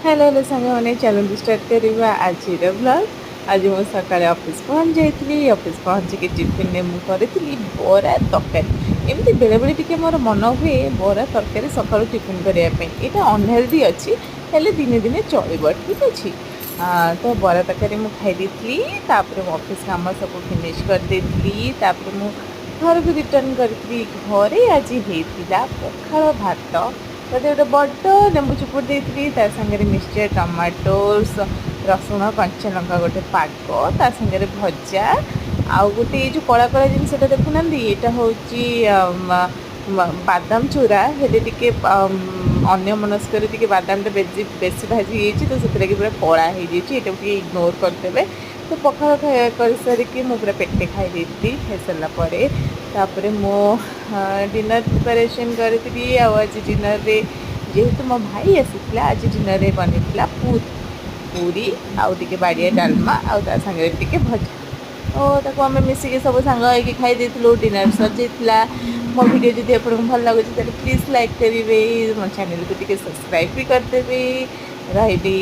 Hello hello साଙ୍ଗମାନେ ଚାଲନ୍ତୁ start କରିବା ଆଜିର ବ୍ଲଗ୍। ଆଜି ମୁଁ ସକାଳେ ଅଫିସ୍ ପହଞ୍ଚି ଯାଇଥିଲି। ଅଫିସ୍ ପହଞ୍ଚିକି ଟିଫିନ୍ରେ ମୁଁ କରିଥିଲି ବରା ତରକାରୀ। ଏମିତି ବେଳେବେଳେ ଟିକେ ମୋର ମନ ହୁଏ ବରା ତରକାରୀ ସକାଳୁ ଟିଫିନ୍ କରିବା ପାଇଁ। ଏଇଟା ଅନହେଲ୍ଦି ଅଛି, ହେଲେ ଦିନେ ଦିନେ ଚଳିବ, ଠିକ୍ ଅଛି। ତ ବରା ତରକାରୀ ମୁଁ ଖାଇ ଦେଇଥିଲି। ତାପରେ ମୁଁ ଅଫିସ୍ କାମ ସବୁ ଫିନିଶ୍ କରିଦେଇଥିଲି। ତାପରେ ମୁଁ ଘରକୁ ରିଟର୍ଣ୍ଣ କରିଥିଲି। ଘରେ ଆଜି ହେଇଥିଲା ପଖାଳ ଭାତ, ଗୋଟେ ବଡ଼ ଲେମ୍ବୁ ଚିପୁଡ଼ି ଦେଇଥିଲି, ତା ସାଙ୍ଗରେ ମିକ୍ସଚର, ଟମାଟୋ, ରସୁଣ, କଞ୍ଚା ଲଙ୍କା, ଗୋଟେ ପାଗ, ତା ସାଙ୍ଗରେ ଭଜା, ଆଉ ଗୋଟେ ଏଇ ଯେଉଁ କଳା କଳା ଜିନିଷଟା ଦେଖୁନାହାନ୍ତି, ଏଇଟା ହେଉଛି ବାଦାମ ଚୁରା। ହେଲେ ଟିକେ ଅନ୍ୟମନସ୍କରେ ଟିକେ ବାଦାମଟା ବେଶୀ ଭାଜି ହେଇଯାଇଛି, ତ ସେଥିଲାଗି ପୁରା କଳା ହେଇଯାଇଛି। ଏଇଟାକୁ ଟିକେ ଇଗ୍ନୋର କରିଦେବେ। ତ ପଖାଳ କରିସାରିକି ମୁଁ ପୁରା ପେଟେ ଖାଇ ଦେଇଥିଲି। ଖାଇସାରିଲା ପରେ ତାପରେ ମୁଁ ଡିନର୍ ପ୍ରିପାରେସନ୍ କରିଥିଲି। ଆଉ ଆଜି ଡିନର୍ରେ ଯେହେତୁ ମୋ ଭାଇ ଆସିଥିଲା, ଆଜି ଡିନର୍ରେ ବନେଇଥିଲା ପୁରୀ ଆଉ ଟିକେ ବାଡ଼ିଆ ଡାଲମା, ଆଉ ତା ସାଙ୍ଗରେ ଟିକେ ଭଜା। ଓ ତାକୁ ଆମେ ମିଶିକି ସବୁ ସାଙ୍ଗ ହେଇକି ଖାଇ ଦେଇଥିଲୁ। ଡିନର୍ ସରିଯାଇଥିଲା। ମୋ ଭିଡ଼ିଓ ଯଦି ଆପଣଙ୍କୁ ଭଲ ଲାଗୁଛି ତାହେଲେ ପ୍ଲିଜ୍ ଲାଇକ୍ କରିବେ, ମୋ ଚ୍ୟାନେଲ୍କୁ ଟିକେ ସବସ୍କ୍ରାଇବ୍ ବି କରିଦେବେ। ରହିଲି।